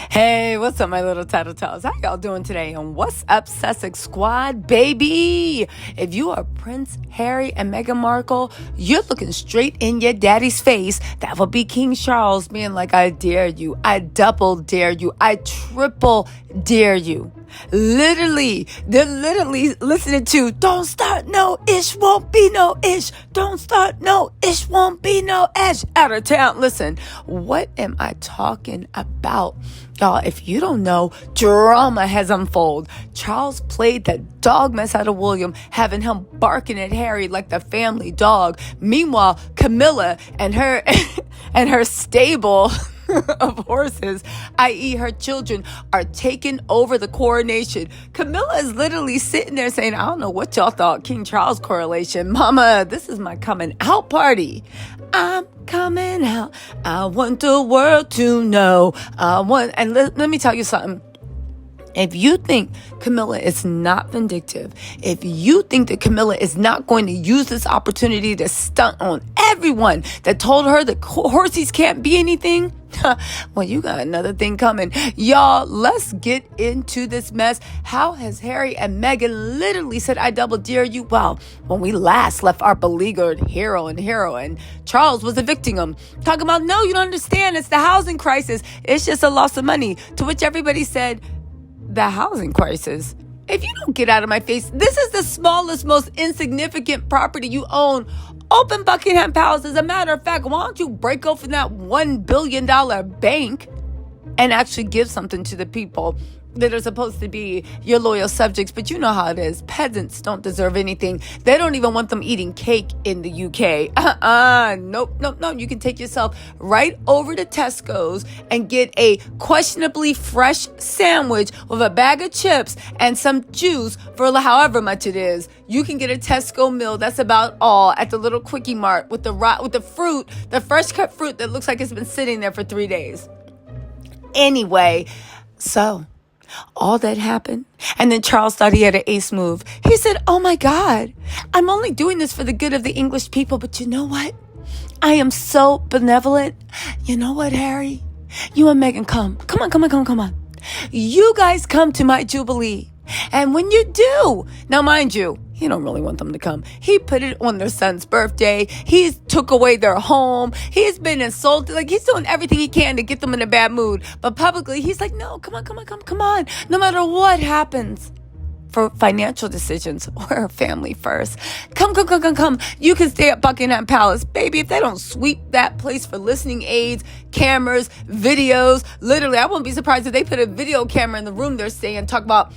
Hey, what's up, my little tattletales? How y'all doing today? And what's up, Sussex Squad, baby? If you are Prince Harry and Meghan Markle, you're looking straight in your daddy's face. That would be King Charles being like, I dare you. I double dare you. I triple dare you. Literally, they're literally listening to Don't Start No Ish, Won't Be No Ish. Don't start no ish, won't be no ish. Out of town. Listen, what am I talking about? Y'all, if you don't know, drama has unfolded. Charles played the dog mess out of William, having him barking at Harry like the family dog. Meanwhile, Camilla and her and her stable of horses, i.e. her children, are taking over the coronation. Camilla is literally sitting there saying, I don't know what y'all thought King Charles correlation. Mama, this is my coming out party. I'm coming out. I want the world to know. And let me tell you something. If you think Camilla is not vindictive, if you think that Camilla is not going to use this opportunity to stunt on everyone that told her the horses can't be anything, well, you got another thing coming. Y'all, let's get into this mess. How has Harry and Meghan literally said, I double dare you? Well, when we last left our beleaguered hero and Charles was evicting him. Talking about, no, you don't understand. It's the housing crisis. It's just a loss of money. To which everybody said, the housing crisis? If you don't get out of my face, this is the smallest, most insignificant property you own. Open Buckingham Palace. As a matter of fact, why don't you break open that $1 billion bank and actually give something to the people that are supposed to be your loyal subjects? But you know how it is. Peasants don't deserve anything. They don't even want them eating cake in the UK. Nope. You can take yourself right over to Tesco's and get a questionably fresh sandwich with a bag of chips and some juice for however much it is. You can get a Tesco meal. That's about all at the little Quickie Mart with the fruit, the fresh cut fruit that looks like it's been sitting there for 3 days. Anyway, so all that happened. And then Charles thought he had an ace move. He said, oh my God, I'm only doing this for the good of the English people. But you know what? I am so benevolent. You know what, Harry? You and Meghan come on. You guys come to my Jubilee. And when you do, now mind you, he don't really want them to come. He put it on their son's birthday. He's took away their home. He's been insulted. Like, he's doing everything he can to get them in a bad mood. But publicly, he's like, no, come on. No matter what happens, for financial decisions, we're family first. Come. You can stay at Buckingham Palace. Baby, if they don't sweep that place for listening aids, cameras, videos, literally, I won't be surprised if they put a video camera in the room they're staying, talk about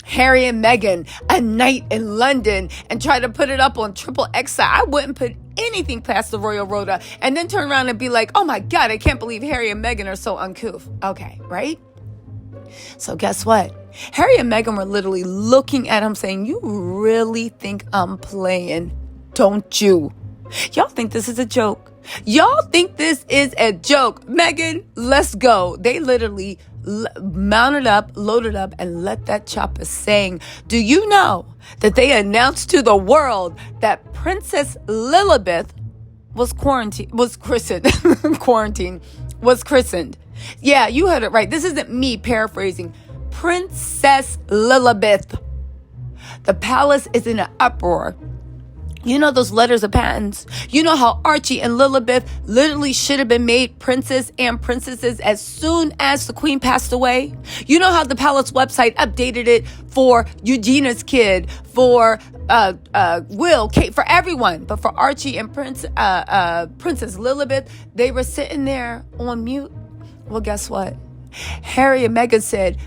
Harry and Meghan, a night in London, and try to put it up on XXI. I wouldn't put anything past the Royal Rota and then turn around and be like, oh my God, I can't believe Harry and Meghan are so uncouth. Okay, right? So guess what? Harry and Meghan were literally looking at him saying, you really think I'm playing, don't you? Y'all think this is a joke? Meghan, let's go. They literally mounted up, loaded up, and let that chopper sing. Do you know that they announced to the world that Princess Lilibeth was christened? Yeah, you heard it right. This isn't me paraphrasing. Princess Lilibeth. The palace is in an uproar. You know those letters of patents? You know how Archie and Lilibeth literally should have been made princes and princesses as soon as the queen passed away? You know how the palace website updated it for Eugenia's kid, for Will, Kate, for everyone. But for Archie and Princess Lilibeth, they were sitting there on mute. Well, guess what? Harry and Meghan said,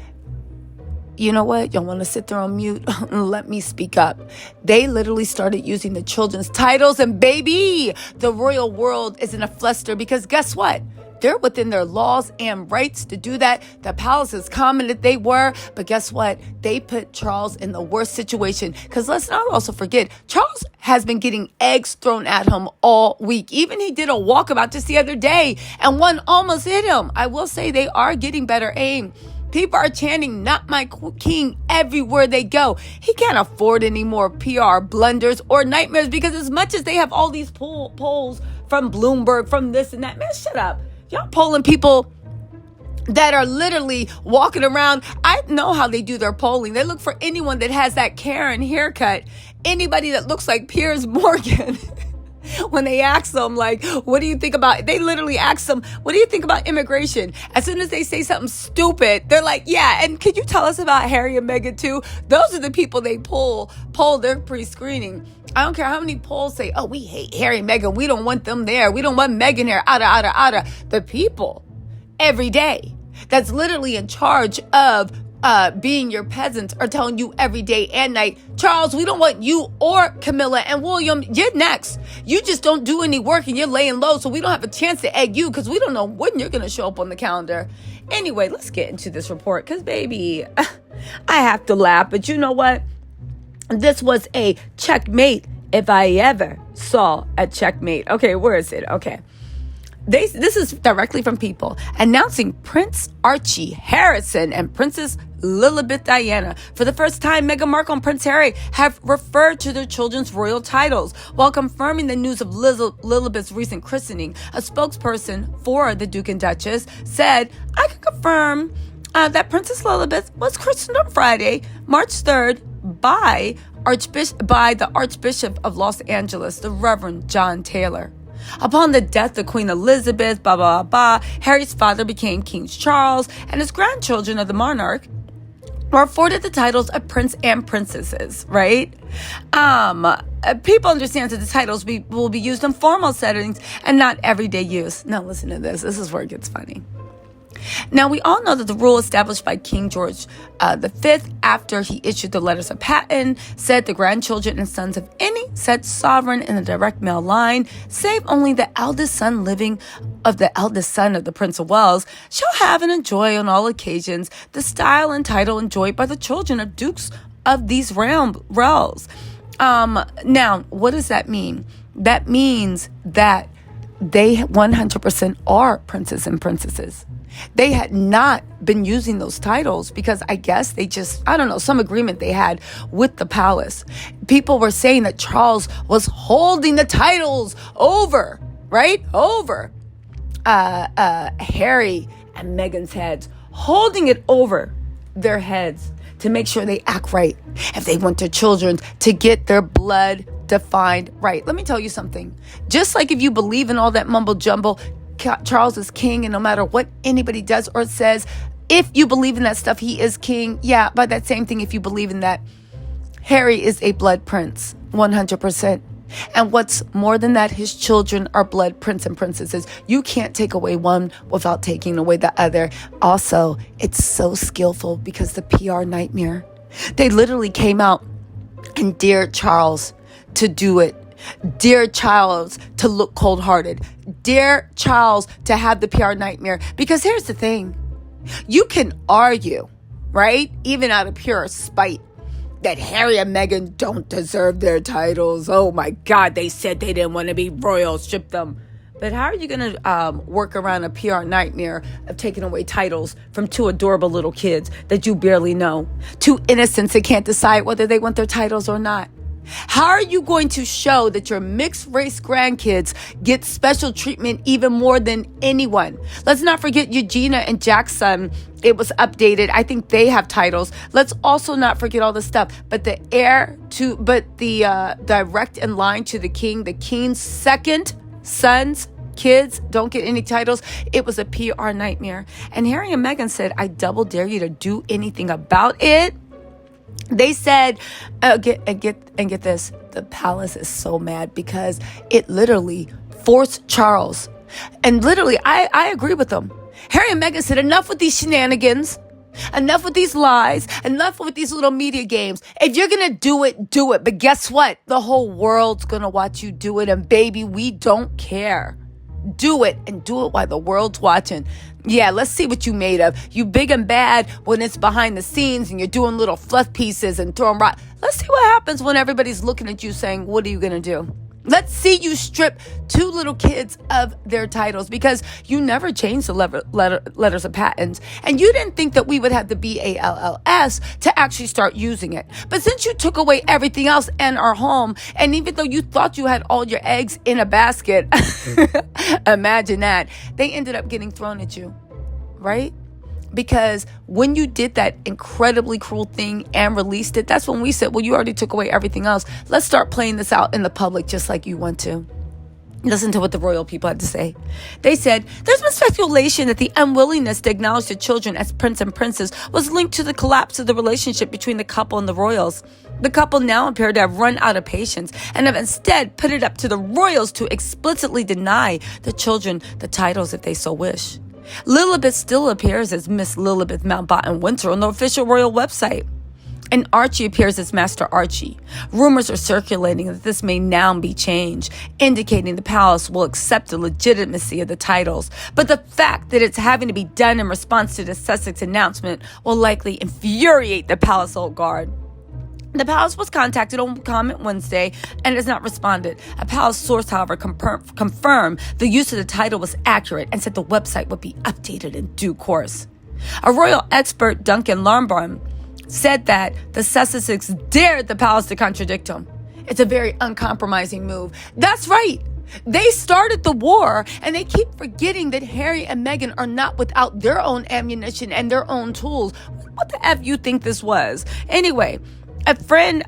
you know what? Y'all want to sit there on mute? Let me speak up. They literally started using the children's titles, and baby, the royal world is in a fluster because guess what? They're within their laws and rights to do that. The palace is commented they were, but guess what? They put Charles in the worst situation because let's not also forget, Charles has been getting eggs thrown at him all week. Even he did a walkabout just the other day and one almost hit him. I will say they are getting better aim. People are chanting, not my king, everywhere they go. He can't afford any more PR blunders or nightmares because as much as they have all these polls from Bloomberg, from this and that, man, shut up. Y'all polling people that are literally walking around. I know how they do their polling. They look for anyone that has that Karen haircut, anybody that looks like Piers Morgan. When they ask them, like, what do you think about, they literally ask them, what do you think about immigration? As soon as they say something stupid, they're like, yeah, and could you tell us about Harry and Meghan too? Those are the people they poll their pre-screening. I don't care how many polls say, oh, we hate Harry and Meghan. We don't want them there. We don't want Meghan here. Outta. The people every day that's literally in charge of being your peasants are telling you every day and night, Charles, we don't want you or Camilla and William. You're next. You just don't do any work and you're laying low, so we don't have a chance to egg you because we don't know when you're going to show up on the calendar. Anyway, let's get into this report because, baby, I have to laugh. But you know what? This was a checkmate if I ever saw a checkmate. Okay, where is it? Okay. This is directly from People, announcing Prince Archie Harrison and Princess Lilibet Diana. For the first time, Meghan Markle and Prince Harry have referred to their children's royal titles. While confirming the news of Lilibet's recent christening, a spokesperson for the Duke and Duchess said, I can confirm that Princess Lilibet was christened on Friday, March 3rd, by the Archbishop of Los Angeles, the Reverend John Taylor. Upon the death of Queen Elizabeth, Harry's father became King Charles, and his grandchildren of the monarch were afforded the titles of prince and princesses, right? People understand that the titles will be used in formal settings and not everyday use. Now listen to this. This is where it gets funny. Now, we all know that the rule established by King George V after he issued the letters of patent said the grandchildren and sons of any said sovereign in the direct male line, save only the eldest son of the Prince of Wales, shall have and enjoy on all occasions the style and title enjoyed by the children of dukes of these realms. Now, what does that mean? That means that they 100% are princes and princesses. They had not been using those titles because I guess they just, I don't know, some agreement they had with the palace. People were saying that Charles was holding the titles over, right? Over Harry and Meghan's heads, holding it over their heads to make sure they act right if they want their children to get their blood defined right. Let me tell you something. Just like if you believe in all that mumbo jumbo, Charles is king, and no matter what anybody does or says, if you believe in that stuff, he is king. Yeah, by that same thing, if you believe in that, Harry is a blood prince, 100%. And what's more than that, his children are blood prince and princesses. You can't take away one without taking away the other. Also, it's so skillful because the PR nightmare. They literally came out and dared Charles to do it. Dear Charles to look cold-hearted. Dear Charles to have the PR nightmare. Because here's the thing. You can argue, right? Even out of pure spite, that Harry and Meghan don't deserve their titles. Oh my God, they said they didn't want to be royal. Strip them. But how are you going to work around a PR nightmare of taking away titles from two adorable little kids that you barely know? Two innocents that can't decide whether they want their titles or not? How are you going to show that your mixed race grandkids get special treatment even more than anyone? Let's not forget Eugenia and Jack's son. It was updated. I think they have titles. Let's also not forget all the stuff. But the direct in line to the king's second sons, kids don't get any titles. It was a PR nightmare. And Harry and Meghan said, I double dare you to do anything about it. They said, get this, the palace is so mad because it literally forced Charles. And literally, I agree with them. Harry and Meghan said, enough with these shenanigans. Enough with these lies. Enough with these little media games. If you're going to do it, do it. But guess what? The whole world's going to watch you do it. And baby, we don't care. Do it, and do it while the world's watching. Yeah, let's see what you made of. You big and bad when it's behind the scenes and you're doing little fluff pieces and throwing rock. Let's see what happens when everybody's looking at you saying, what are you going to do? Let's see you strip two little kids of their titles because you never changed the letters of patents. And you didn't think that we would have the BALLS to actually start using it. But since you took away everything else in our home, and even though you thought you had all your eggs in a basket, imagine that, they ended up getting thrown at you, right? Because when you did that incredibly cruel thing and released it, that's when we said, well, you already took away everything else. Let's start playing this out in the public just like you want to. Listen to what the royal people had to say. They said, there's been speculation that the unwillingness to acknowledge the children as prince and princess was linked to the collapse of the relationship between the couple and the royals. The couple now appear to have run out of patience and have instead put it up to the royals to explicitly deny the children the titles if they so wish. Lilibet still appears as Miss Lilibet Mountbatten Winter on the official royal website. And Archie appears as Master Archie. Rumors are circulating that this may now be changed, indicating the palace will accept the legitimacy of the titles. But the fact that it's having to be done in response to the Sussex announcement will likely infuriate the palace old guard. The palace was contacted on Comment Wednesday and has not responded. A palace source, however, confirmed the use of the title was accurate and said the website would be updated in due course. A royal expert, Duncan Larnbaum, said that the Sussexes dared the palace to contradict him. It's a very uncompromising move. That's right. They started the war, and they keep forgetting that Harry and Meghan are not without their own ammunition and their own tools. What the F you think this was? Anyway, a friend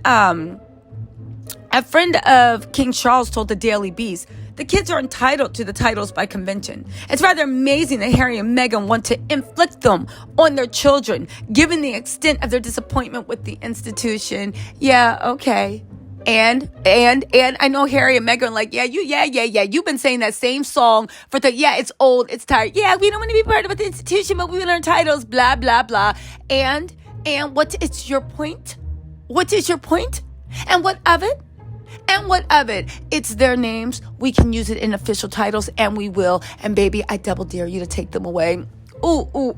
of King Charles told the Daily Beast, the kids are entitled to the titles by convention. It's rather amazing that Harry and Meghan want to inflict them on their children, given the extent of their disappointment with the institution. Yeah, okay. And I know Harry and Meghan are like, yeah. You've been saying that same song for it's old, it's tired. Yeah, we don't want to be part of the institution, but we want our titles, blah, blah, blah. And what is your point? What is your point? And what of it? And what of it? It's their names. We can use it in official titles, and we will. And baby, I double dare you to take them away. Ooh.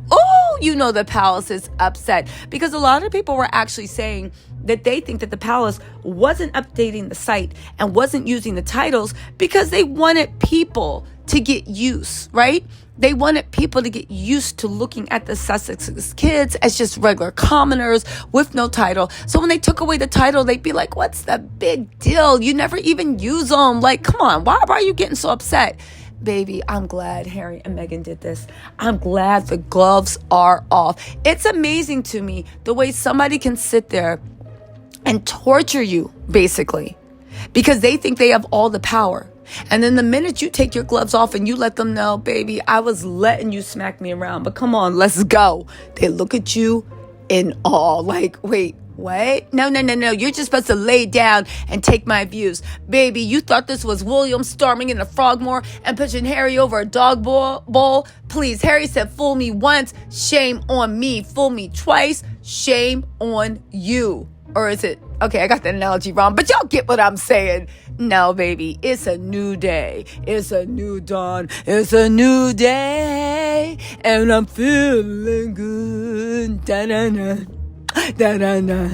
You know the palace is upset because a lot of people were actually saying that they think that the palace wasn't updating the site and wasn't using the titles because they wanted people to get used, right? They wanted people to get used to looking at the Sussex kids as just regular commoners with no title. So when they took away the title, they'd be like, what's the big deal? You never even use them. Like, come on, why are you getting so upset? Baby, I'm glad Harry and Meghan did this. I'm glad the gloves are off. It's amazing to me the way somebody can sit there and torture you, basically, because they think they have all the power. And then the minute you take your gloves off and you let them know, baby, I was letting you smack me around, but come on, let's go. They look at you in awe, like, wait, what? No. You're just supposed to lay down and take my views. Baby, you thought this was William storming in the Frogmore and pushing Harry over a dog bowl? Please, Harry said, fool me once, shame on me. Fool me twice, shame on you. Or is it? Okay, I got the analogy wrong, but y'all get what I'm saying. No, baby, it's a new day. It's a new dawn. It's a new day. And I'm feeling good. Da-da-da. Da-da-da.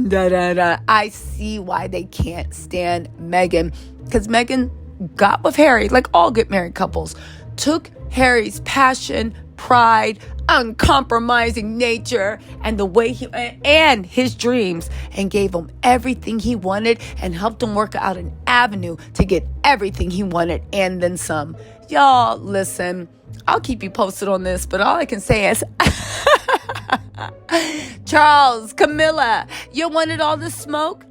Da-da-da. I see why they can't stand Meghan. Because Meghan got with Harry, like all good married couples, took Harry's passion, pride, uncompromising nature, and the way and his dreams, and gave him everything he wanted and helped him work out an avenue to get everything he wanted and then some. Y'all, listen, I'll keep you posted on this, but all I can say is Charles, Camilla, you wanted all the smoke?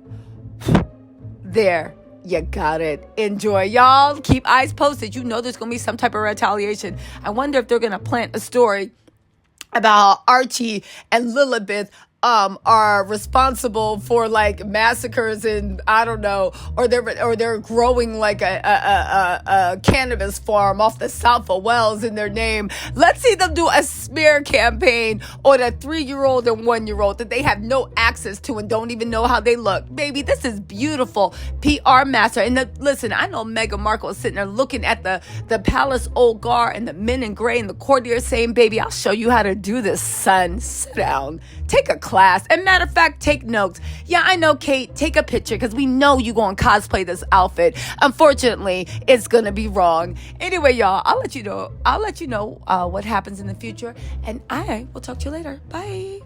There. You got it. Enjoy. Y'all keep eyes posted. You know there's going to be some type of retaliation. I wonder if they're going to plant a story about how Archie and Lilibet are responsible for like massacres and I don't know, or they're growing like a cannabis farm off the south of Wales in their name. Let's see them do a smear campaign on a 3-year-old and 1-year-old that they have no access to and don't even know how they look. Baby, this is beautiful PR master. And listen, I know Meghan Markle is sitting there looking at the palace old guard and the men in gray and the courtiers saying, baby, I'll show you how to do this, son. Sit down. Take a class. And matter of fact, take notes. Yeah, I know, Kate. Take a picture because we know you going to cosplay this outfit. Unfortunately, it's going to be wrong. Anyway, y'all, I'll let you know what happens in the future. And I will talk to you later. Bye.